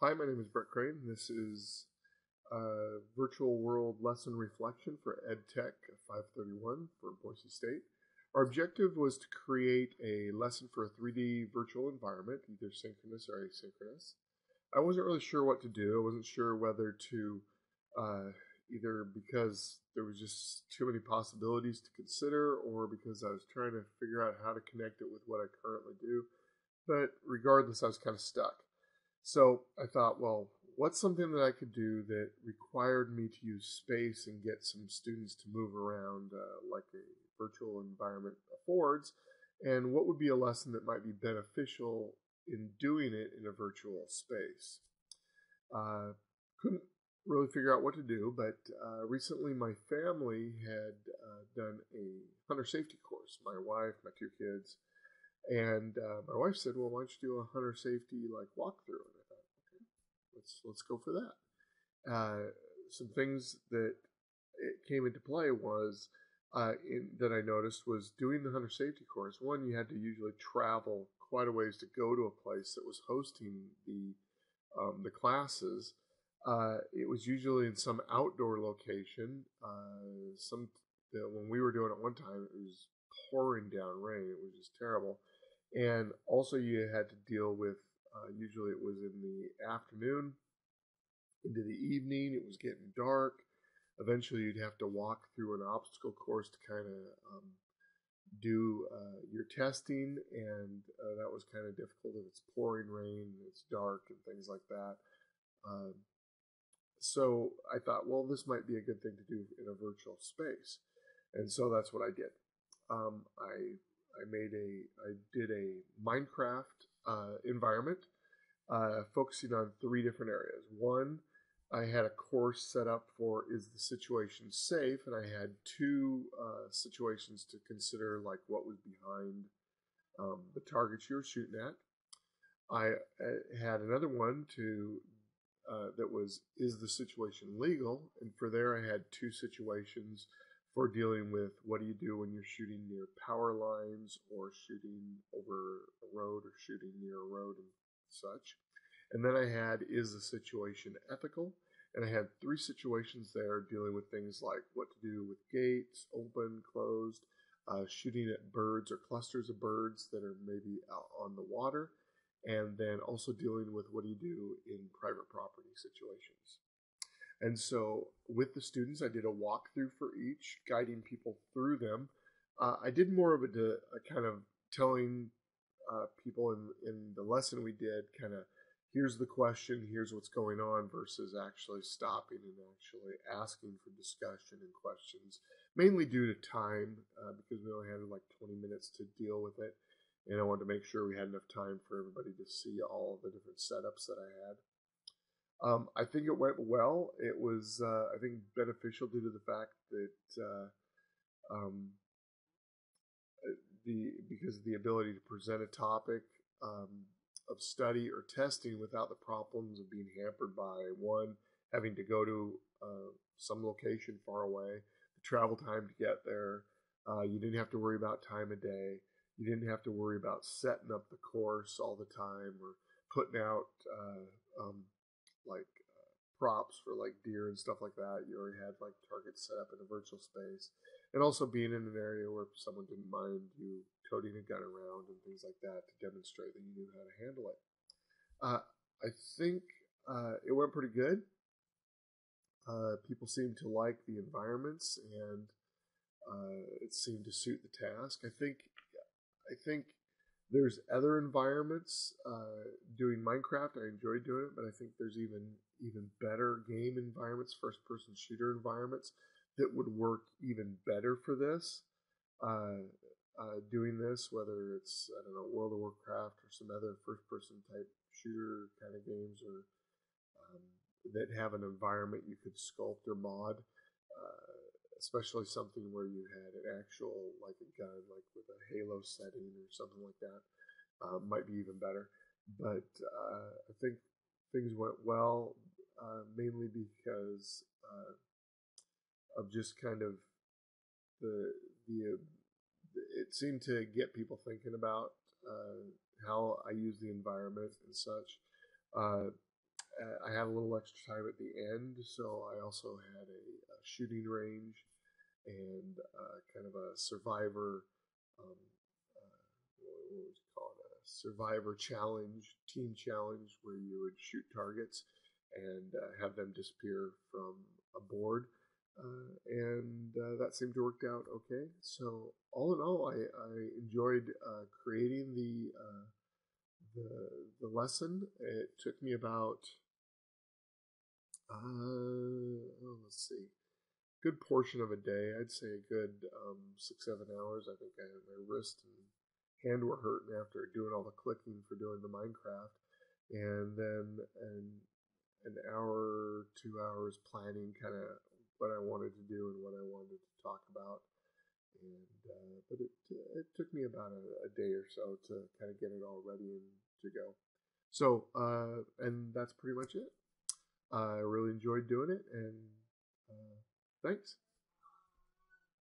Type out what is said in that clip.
Hi, my name is Brett Crane. This is a virtual world lesson reflection for EdTech531 for Boise State. Our objective was to create a lesson for a 3D virtual environment, either synchronous or asynchronous. I wasn't really sure what to do. I wasn't sure whether to either because there was just too many possibilities to consider or because I was trying to figure out how to connect it with what I currently do. But regardless, I was kind of stuck. So I thought, well, what's something that I could do that required me to use space and get some students to move around like a virtual environment affords? And what would be a lesson that might be beneficial in doing it in a virtual space? Couldn't really figure out what to do, but recently my family had done a hunter safety course. My wife, my two kids, and my wife said, "Well, why don't you do a hunter safety like walkthrough?" And I thought, okay, let's go for that. Some things that it came into play was that I noticed was doing the hunter safety course. One, you had to usually travel quite a ways to go to a place that was hosting the classes. It was usually in some outdoor location. When we were doing it one time, it was pouring down rain. It was just terrible. And also, you had to deal with. Usually, it was in the afternoon into the evening. It was getting dark. Eventually, you'd have to walk through an obstacle course to kind of do your testing, and that was kind of difficult. If it's pouring rain, it's dark, and things like that. So I thought, well, this might be a good thing to do in a virtual space, and so that's what I did. I did a Minecraft environment, focusing on three different areas. One, I had a course set up for is the situation safe, and I had two situations to consider, like what was behind the targets you were shooting at. I had another one to that was is the situation legal, and for there I had two situations for dealing with what do you do when you're shooting near power lines or shooting over a road or shooting near a road and such. And then I had is the situation ethical, and I had three situations there dealing with things like what to do with gates, open, closed, shooting at birds or clusters of birds that are maybe out on the water, and then also dealing with what do you do in private property situations. And so with the students, I did a walkthrough for each, guiding people through them. I did more of a kind of telling people in the lesson we did kind of here's the question, here's what's going on, versus actually stopping and actually asking for discussion and questions, mainly due to time, because we only had like 20 minutes to deal with it. And I wanted to make sure we had enough time for everybody to see all of the different setups that I had. I think it went well. It was, I think, beneficial due to the fact that because of the ability to present a topic of study or testing without the problems of being hampered by one having to go to some location far away, the travel time to get there. You didn't have to worry about time of day. You didn't have to worry about setting up the course all the time or putting out like props for like deer and stuff like that. You already had like targets set up in a virtual space, and also being in an area where someone didn't mind you toting a gun around and things like that to demonstrate that you knew how to handle it. I think it went pretty good. People seemed to like the environments, and it seemed to suit the task. I think there's other environments doing Minecraft. I enjoy doing it, but I think there's even better game environments, first-person shooter environments that would work even better for this. Doing this, whether it's I don't know World of Warcraft or some other first-person type shooter kind of games, or that have an environment you could sculpt or mod. Especially something where you had an actual, like a gun, like with a Halo setting or something like that, might be even better. But I think things went well, mainly because of just kind of the it seemed to get people thinking about how I use the environment and such. I had a little extra time at the end, so I also had a shooting range and kind of a survivor, what was it called? A survivor challenge, team challenge, where you would shoot targets and have them disappear from a board. And that seemed to work out okay. So all in all, I enjoyed creating the lesson. It took me about let's see, good portion of a day. I'd say a good 6-7 hours. I think my wrist and hand were hurting after doing all the clicking for doing the Minecraft, and then an hour, 2 hours planning kind of what I wanted to do and what I wanted to talk about. And but it took me about a day or so to kind of get it all ready and to go. So and that's pretty much it. I really enjoyed doing it, and thanks.